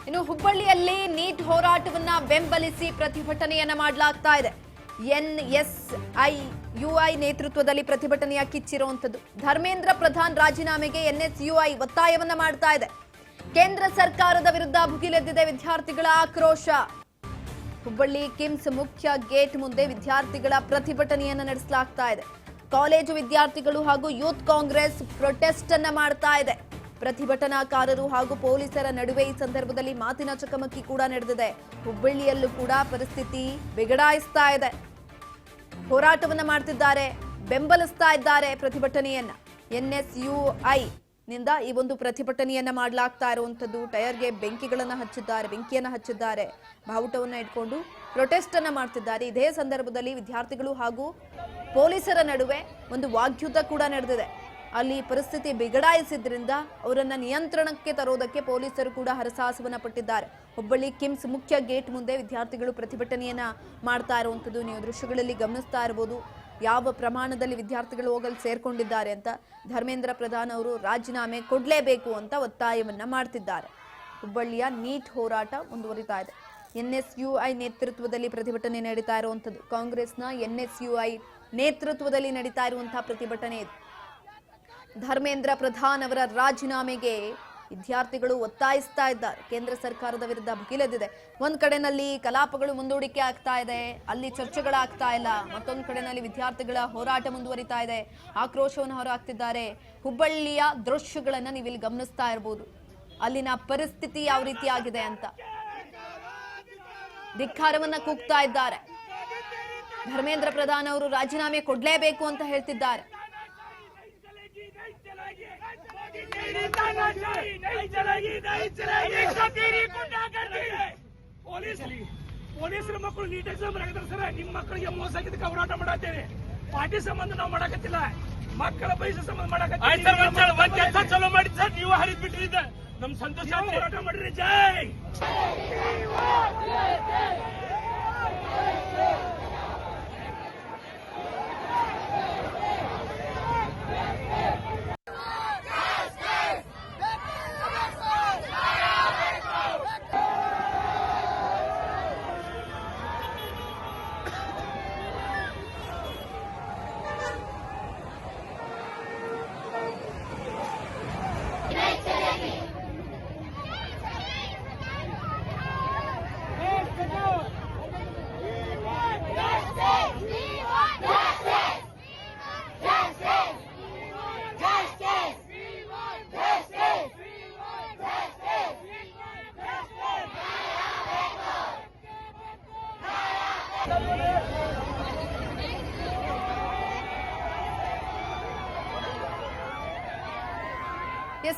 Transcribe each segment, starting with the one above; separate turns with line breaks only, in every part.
ಇನ್ನು ಹುಬ್ಬಳ್ಳಿಯಲ್ಲಿ ನೀಟ್ ಹೋರಾಟವನ್ನ ಬೆಂಬಲಿಸಿ ಪ್ರತಿಭಟನೆಯನ್ನ ಮಾಡಲಾಗ್ತಾ ಇದೆ. NSUI ನೇತೃತ್ವದಲ್ಲಿ ಪ್ರತಿಭಟನೆಯ ಕಿಚ್ಚಿರುವಂತದ್ದು. ಧರ್ಮೇಂದ್ರ ಪ್ರಧಾನ್ ರಾಜೀನಾಮೆಗೆ NSUI ಒತ್ತಾಯವನ್ನ ಮಾಡ್ತಾ ಇದೆ. ಕೇಂದ್ರ ಸರ್ಕಾರದ ವಿರುದ್ಧ ಭುಗಿಲೆದ್ದಿದೆ ವಿದ್ಯಾರ್ಥಿಗಳ ಆಕ್ರೋಶ. ಹುಬ್ಬಳ್ಳಿ ಕಿಮ್ಸ್ ಮುಖ್ಯ ಗೇಟ್ ಮುಂದೆ ವಿದ್ಯಾರ್ಥಿಗಳ ಪ್ರತಿಭಟನೆಯನ್ನ ನಡೆಸಲಾಗ್ತಾ ಇದೆ. ಕಾಲೇಜು ವಿದ್ಯಾರ್ಥಿಗಳು ಹಾಗೂ ಯೂತ್ ಕಾಂಗ್ರೆಸ್ ಪ್ರೊಟೆಸ್ಟ್ ಅನ್ನ ಮಾಡ್ತಾ ಇದೆ. ಪ್ರತಿಭಟನಾಕಾರರು ಹಾಗೂ ಪೊಲೀಸರ ನಡುವೆ ಈ ಸಂದರ್ಭದಲ್ಲಿ ಮಾತಿನ ಚಕಮಕಿ ಕೂಡ ನಡೆದಿದೆ. ಹುಬ್ಬಳ್ಳಿಯಲ್ಲೂ ಕೂಡ ಪರಿಸ್ಥಿತಿ ಬಿಗಡಾಯಿಸ್ತಾ ಇದೆ. ಹೋರಾಟವನ್ನ ಮಾಡ್ತಿದ್ದಾರೆ, ಬೆಂಬಲಿಸ್ತಾ ಇದ್ದಾರೆ ಪ್ರತಿಭಟನೆಯನ್ನ. NSUI ನಿಂದ ಈ ಒಂದು ಪ್ರತಿಭಟನೆಯನ್ನ ಮಾಡಲಾಗ್ತಾ ಇರುವಂತದ್ದು. ಟೈರ್ಗೆ ಬೆಂಕಿಯನ್ನ ಹಚ್ಚಿದ್ದಾರೆ, ಬಾವುಟವನ್ನ ಇಟ್ಕೊಂಡು ಪ್ರೊಟೆಸ್ಟ್ ಅನ್ನ ಮಾಡ್ತಿದ್ದಾರೆ. ಇದೇ ಸಂದರ್ಭದಲ್ಲಿ ವಿದ್ಯಾರ್ಥಿಗಳು ಹಾಗೂ ಪೊಲೀಸರ ನಡುವೆ ಒಂದು ವಾಗ್ಯುದ್ಧ ಕೂಡ ನಡೆದಿದೆ. ಅಲ್ಲಿ ಪರಿಸ್ಥಿತಿ ಬಿಗಡಾಯಿಸಿದ್ರಿಂದ ಅವರನ್ನ ನಿಯಂತ್ರಣಕ್ಕೆ ತರೋದಕ್ಕೆ ಪೊಲೀಸರು ಕೂಡ ಹರಸಾಹಸವನ್ನ ಪಟ್ಟಿದ್ದಾರೆ. ಹುಬ್ಬಳ್ಳಿ ಕಿಮ್ಸ್ ಮುಖ್ಯ ಗೇಟ್ ಮುಂದೆ ವಿದ್ಯಾರ್ಥಿಗಳು ಪ್ರತಿಭಟನೆಯನ್ನ ಮಾಡ್ತಾ ಇರುವಂತದ್ದು ನೀವು ದೃಶ್ಯಗಳಲ್ಲಿ ಗಮನಿಸ್ತಾ ಇರಬಹುದು. ಯಾವ ಪ್ರಮಾಣದಲ್ಲಿ ವಿದ್ಯಾರ್ಥಿಗಳು ಹೋಗಲು ಸೇರ್ಕೊಂಡಿದ್ದಾರೆ ಅಂತ. ಧರ್ಮೇಂದ್ರ ಪ್ರಧಾನ್ ಅವರು ರಾಜೀನಾಮೆ ಕೊಡಲೇಬೇಕು ಅಂತ ಒತ್ತಾಯವನ್ನ ಮಾಡ್ತಿದ್ದಾರೆ. ಹುಬ್ಬಳ್ಳಿಯ ನೀಟ್ ಹೋರಾಟ ಮುಂದುವರಿತಾ ಇದೆ. NSUI ನೇತೃತ್ವದಲ್ಲಿ ಪ್ರತಿಭಟನೆ ನಡೀತಾ ಇರುವಂತದ್ದು. ಕಾಂಗ್ರೆಸ್ನ NSUI ನೇತೃತ್ವದಲ್ಲಿ ನಡೀತಾ ಇರುವಂತಹ ಪ್ರತಿಭಟನೆ ಇದು. ಧರ್ಮೇಂದ್ರ ಪ್ರಧಾನ್ ಅವರ ರಾಜೀನಾಮೆಗೆ ವಿದ್ಯಾರ್ಥಿಗಳು ಒತ್ತಾಯಿಸ್ತಾ ಇದ್ದಾರೆ. ಕೇಂದ್ರ ಸರ್ಕಾರದ ವಿರುದ್ಧ ಭುಗಿಲೆದ್ದಿದೆ. ಒಂದ್ ಕಡೆನಲ್ಲಿ ಕಲಾಪಗಳು ಮುಂದೂಡಿಕೆ ಆಗ್ತಾ ಇದೆ, ಅಲ್ಲಿ ಚರ್ಚೆಗಳಾಗ್ತಾ ಇಲ್ಲ. ಮತ್ತೊಂದು ಕಡೆನಲ್ಲಿ ವಿದ್ಯಾರ್ಥಿಗಳ ಹೋರಾಟ ಮುಂದುವರಿತಾ ಇದೆ, ಆಕ್ರೋಶವನ್ನು ಹೊರಹಾಕ್ತಿದ್ದಾರೆ. ಹುಬ್ಬಳ್ಳಿಯ ದೃಶ್ಯಗಳನ್ನ ನೀವು ಇಲ್ಲಿ ಗಮನಿಸ್ತಾ ಇರಬಹುದು. ಅಲ್ಲಿನ ಪರಿಸ್ಥಿತಿ ಯಾವ ರೀತಿ ಆಗಿದೆ ಅಂತ ಧಿಕ್ಕಾರವನ್ನ ಕೂಗ್ತಾ ಇದ್ದಾರೆ. ಧರ್ಮೇಂದ್ರ ಪ್ರಧಾನ್ ಅವರು ರಾಜೀನಾಮೆ ಕೊಡ್ಲೇಬೇಕು ಅಂತ ಹೇಳ್ತಿದ್ದಾರೆ.
ಪೊಲೀಸರ ಮಕ್ಕಳು ನೀಟ್ ಎಕ್ಸಾಮ್ ಬರೆಯತಾರೆ ಸರ್. ನಿಮ್ಮ ಮಕ್ಕಳಿಗೆ ಮೋಸ ಆಗಿದ್ದಕ್ಕೆ ಹೋರಾಟ ಮಾಡತ್ತೇವೆ. ಪಾರ್ಟಿ ಸಂಬಂಧ ನಾವು ಮಾಡಕತ್ತಿಲ್ಲ, ಮಕ್ಕಳ ಭವಿಷ್ಯ ಸಂಬಂಧ ಮಾಡಕತ್ತೀವಿ. ಚಲೋ ಮಾಡಿ ಸರ್, ನೀವು ಹರಿದ್ ಬಿಟ್ಟಿದ್ದ ನಮ್ ಸಂತೋಷ. ಹೋರಾಟ ಮಾಡ್ರಿ. ಜೈ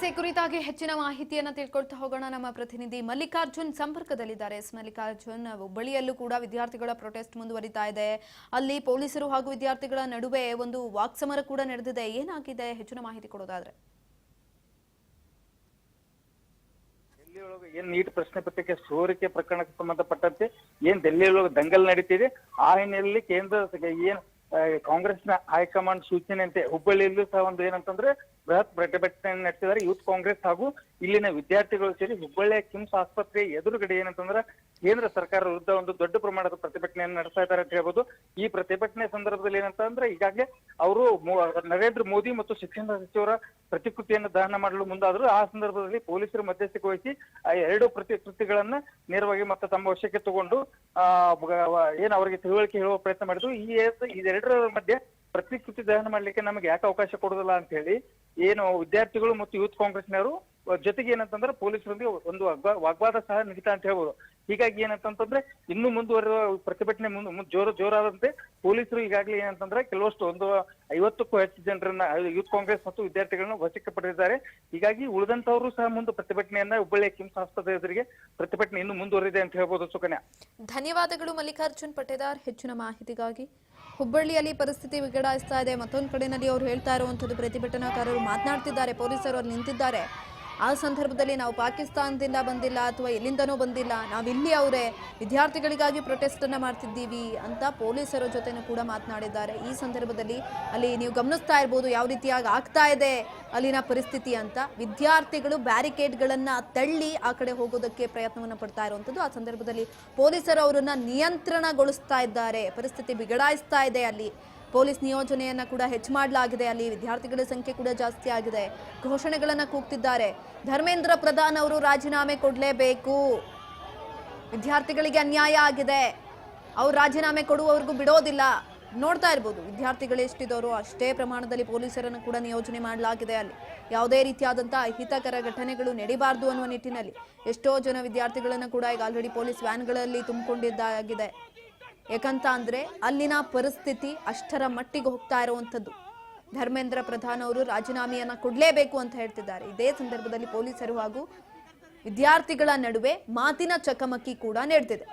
ಈ ಕುರಿತಾಗಿ ಹೆಚ್ಚಿನ ಮಾಹಿತಿಯನ್ನ ತಿಳ್ಕೊಳ್ತಾ ಹೋಗೋಣ. ನಮ್ಮ ಪ್ರತಿನಿಧಿ ಮಲ್ಲಿಕಾರ್ಜುನ್ ಸಂಪರ್ಕದಲ್ಲಿದ್ದಾರೆ. ಮಲ್ಲಿಕಾರ್ಜುನ್, ಹುಬ್ಬಳ್ಳಿಯಲ್ಲೂ ಕೂಡ ವಿದ್ಯಾರ್ಥಿಗಳ ಪ್ರೊಟೆಸ್ಟ್ ಮುಂದುವರಿತಾ ಇದೆ. ಅಲ್ಲಿ ಪೊಲೀಸರು ಹಾಗೂ ವಿದ್ಯಾರ್ಥಿಗಳ ನಡುವೆ ಒಂದು ವಾಕ್ಸಮರ ಕೂಡ ನಡೆದಿದೆ. ಏನಾಗಿದೆ, ಹೆಚ್ಚಿನ ಮಾಹಿತಿ ಕೊಡೋದಾದ್ರೆ?
ಏನ್ ನೀಟ್ ಪ್ರಶ್ನೆ ಪತ್ರಿಕೆ ಸೋರಿಕೆ ಪ್ರಕರಣಕ್ಕೆ ಸಂಬಂಧಪಟ್ಟಂತೆ ಏನ್ ಡೆಲ್ಲಿಯೊಳಗೆ ದಂಗಲ್ ನಡೀತಿದೆ, ಆ ಹಿನ್ನೆಲೆಯಲ್ಲಿ ಕೇಂದ್ರ ಏನ್ ಕಾಂಗ್ರೆಸ್ನ ಹೈಕಮಾಂಡ್ ಸೂಚನೆಯಂತೆ ಹುಬ್ಬಳ್ಳಿಯಲ್ಲೂ ಸಹ ಒಂದು ಏನಂತಂದ್ರೆ ಬೃಹತ್ ಪ್ರತಿಭಟನೆ ನಡೆಸಿದ್ದಾರೆ ಯೂತ್ ಕಾಂಗ್ರೆಸ್ ಹಾಗೂ ಇಲ್ಲಿನ ವಿದ್ಯಾರ್ಥಿಗಳು ಸೇರಿ. ಹುಬ್ಬಳ್ಳಿಯ ಕಿಮ್ಸ್ ಆಸ್ಪತ್ರೆ ಎದುರುಗಡೆ ಏನಂತಂದ್ರೆ ಕೇಂದ್ರ ಸರ್ಕಾರ ವಿರುದ್ಧ ಒಂದು ದೊಡ್ಡ ಪ್ರಮಾಣದ ಪ್ರತಿಭಟನೆಯನ್ನು ನಡೆಸ್ತಾ ಇದ್ದಾರೆ ಅಂತ ಹೇಳ್ಬೋದು. ಈ ಪ್ರತಿಭಟನೆ ಸಂದರ್ಭದಲ್ಲಿ ಏನಂತಂದ್ರೆ ಈಗಾಗಲೇ ಅವರು ನರೇಂದ್ರ ಮೋದಿ ಮತ್ತು ಶಿಕ್ಷಣ ಸಚಿವರ ಪ್ರತಿಕೃತಿಯನ್ನು ದಹನ ಮಾಡಲು ಮುಂದಾದ್ರು. ಆ ಸಂದರ್ಭದಲ್ಲಿ ಪೊಲೀಸರು ಮಧ್ಯಸ್ಥಿಕೆ ವಹಿಸಿ ಆ ಎರಡು ಪ್ರತಿಕೃತಿಗಳನ್ನ ನೇರವಾಗಿ ಮತ್ತೆ ತಮ್ಮ ವಶಕ್ಕೆ ತಗೊಂಡು ಏನ್ ಅವರಿಗೆ ತಿಳುವಳಿಕೆ ಹೇಳುವ ಪ್ರಯತ್ನ ಮಾಡಿದ್ರು. ಇದೆರಡರ ಮಧ್ಯೆ ಪ್ರತಿಕೃತಿ ದಹನ ಮಾಡ್ಲಿಕ್ಕೆ ನಮಗೆ ಯಾಕೆ ಅವಕಾಶ ಕೊಡುದಿಲ್ಲ ಅಂತ ಹೇಳಿ ಏನು ವಿದ್ಯಾರ್ಥಿಗಳು ಮತ್ತು ಯೂತ್ ಕಾಂಗ್ರೆಸ್ನವರು ಜೊತೆಗೆ ಏನಂತಂದ್ರೆ ಪೊಲೀಸರೊಂದಿಗೆ ಒಂದು ವಾಗ್ವಾದ ಸಹ ನಡೀತಾ ಅಂತ ಹೇಳ್ಬೋದು. ಹೀಗಾಗಿ ಏನಂತಂದ್ರೆ ಇನ್ನು ಮುಂದುವರೆದ ಪ್ರತಿಭಟನೆ ಜೋರಾದಂತೆ ಪೊಲೀಸರು ಈಗಾಗಲೇ ಏನಂತಂದ್ರೆ ಕೆಲವಷ್ಟು ಒಂದು 50ಕ್ಕೂ ಹೆಚ್ಚು ಜನರನ್ನ ಯೂತ್ ಕಾಂಗ್ರೆಸ್ ಮತ್ತು ವಿದ್ಯಾರ್ಥಿಗಳನ್ನ ವಶಕ್ಕೆ ಪಡೆದಿದ್ದಾರೆ. ಹೀಗಾಗಿ ಉಳಿದಂತವರು ಸಹ ಮುಂದೆ ಪ್ರತಿಭಟನೆಯನ್ನ ಹುಬ್ಬಳ್ಳಿಯ ಕಿಮ್ಸ್ ಆಸ್ಪತ್ರೆ ಎದುರಿಗೆ ಪ್ರತಿಭಟನೆ ಇನ್ನು ಮುಂದುವರಿದೆ ಅಂತ ಹೇಳ್ಬೋದು. ಸುಕನ್ಯಾ,
ಧನ್ಯವಾದಗಳು ಮಲ್ಲಿಕಾರ್ಜುನ್ ಪಟೇದಾರ್ ಹೆಚ್ಚಿನ ಮಾಹಿತಿಗಾಗಿ. ಹುಬ್ಬಳ್ಳಿಯಲ್ಲಿ ಪರಿಸ್ಥಿತಿ ಬಿಗಡಾಯಿಸ್ತಾ ಇದೆ. ಮತ್ತೊಂದು ಕಡೆಯಲ್ಲಿ ಅವರು ಹೇಳ್ತಾ ಇರುವಂತದ್ದು ಪ್ರತಿಭಟನಾಕಾರರು ಮಾತನಾಡ್ತಿದ್ದಾರೆ, ಪೊಲೀಸರು ಅಲ್ಲಿ ನಿಂತಿದ್ದಾರೆ. ಆ ಸಂದರ್ಭದಲ್ಲಿ ನಾವು ಪಾಕಿಸ್ತಾನದಿಂದ ಬಂದಿಲ್ಲ ಅಥವಾ ಎಲ್ಲಿಂದನೋ ಬಂದಿಲ್ಲ, ನಾವಿಲ್ಲಿ ಅವರೇ ವಿದ್ಯಾರ್ಥಿಗಳಿಗಾಗಿ ಪ್ರೊಟೆಸ್ಟ್ ಅನ್ನ ಮಾಡ್ತಿದ್ದೀವಿ ಅಂತ ಪೊಲೀಸರ ಜೊತೆನೂ ಕೂಡ ಮಾತನಾಡಿದ್ದಾರೆ. ಈ ಸಂದರ್ಭದಲ್ಲಿ ಅಲ್ಲಿ ನೀವು ಗಮನಿಸ್ತಾ ಇರ್ಬೋದು ಯಾವ ರೀತಿಯಾಗಿ ಆಗ್ತಾ ಇದೆ ಅಲ್ಲಿನ ಪರಿಸ್ಥಿತಿ ಅಂತ. ವಿದ್ಯಾರ್ಥಿಗಳು ಬ್ಯಾರಿಕೇಡ್ಗಳನ್ನ ತಳ್ಳಿ ಆ ಕಡೆ ಹೋಗೋದಕ್ಕೆ ಪ್ರಯತ್ನವನ್ನ ಪಡ್ತಾ ಇರುವಂಥದ್ದು. ಆ ಸಂದರ್ಭದಲ್ಲಿ ಪೊಲೀಸರು ಅವರನ್ನ ನಿಯಂತ್ರಣಗೊಳಿಸ್ತಾ ಇದ್ದಾರೆ. ಪರಿಸ್ಥಿತಿ ಬಿಗಡಾಯಿಸ್ತಾ ಇದೆ. ಅಲ್ಲಿ ಪೊಲೀಸ್ ನಿಯೋಜನೆಯನ್ನ ಕೂಡ ಹೆಚ್ಚು ಮಾಡಲಾಗಿದೆ. ಅಲ್ಲಿ ವಿದ್ಯಾರ್ಥಿಗಳ ಸಂಖ್ಯೆ ಕೂಡ ಜಾಸ್ತಿ ಆಗಿದೆ. ಘೋಷಣೆಗಳನ್ನ ಕೂಗ್ತಿದ್ದಾರೆ. ಧರ್ಮೇಂದ್ರ ಪ್ರಧಾನ್ ಅವರು ರಾಜೀನಾಮೆ ಕೊಡಲೇಬೇಕು, ವಿದ್ಯಾರ್ಥಿಗಳಿಗೆ ಅನ್ಯಾಯ ಆಗಿದೆ, ಅವ್ರು ರಾಜೀನಾಮೆ ಕೊಡುವವರೆಗೂ ಬಿಡೋದಿಲ್ಲ. ನೋಡ್ತಾ ಇರ್ಬೋದು ವಿದ್ಯಾರ್ಥಿಗಳು ಎಷ್ಟಿದವರು ಅಷ್ಟೇ ಪ್ರಮಾಣದಲ್ಲಿ ಪೊಲೀಸರನ್ನು ಕೂಡ ನಿಯೋಜನೆ ಮಾಡಲಾಗಿದೆ. ಅಲ್ಲಿ ಯಾವುದೇ ರೀತಿಯಾದಂತಹ ಅಹಿತಕರ ಘಟನೆಗಳು ನಡೀಬಾರ್ದು ಅನ್ನುವ ನಿಟ್ಟಿನಲ್ಲಿ ಎಷ್ಟೋ ಜನ ವಿದ್ಯಾರ್ಥಿಗಳನ್ನು ಕೂಡ ಈಗ ಆಲ್ರೆಡಿ ಪೊಲೀಸ್ ವ್ಯಾನ್ಗಳಲ್ಲಿ ತುಂಬಿಕೊಂಡಿದ್ದಾಗಿದೆ. ಯಾಕಂತ ಅಂದ್ರೆ ಅಲ್ಲಿನ ಪರಿಸ್ಥಿತಿ ಅಷ್ಟರ ಮಟ್ಟಿಗೆ ಹೋಗ್ತಾ ಇರುವಂಥದ್ದು. ಧರ್ಮೇಂದ್ರ ಪ್ರಧಾನ್ ಅವರು ರಾಜೀನಾಮೆಯನ್ನ ಕೊಡಲೇಬೇಕು ಅಂತ ಹೇಳ್ತಿದ್ದಾರೆ. ಇದೇ ಸಂದರ್ಭದಲ್ಲಿ ಪೊಲೀಸರು ಹಾಗೂ ವಿದ್ಯಾರ್ಥಿಗಳ ನಡುವೆ ಮಾತಿನ ಚಕಮಕಿ ಕೂಡ ನಡೆದಿದೆ.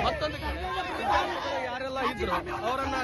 ಮತ್ತೊಂದು ಯಾರೆಲ್ಲ ಇದ್ರು ಅವರನ್ನ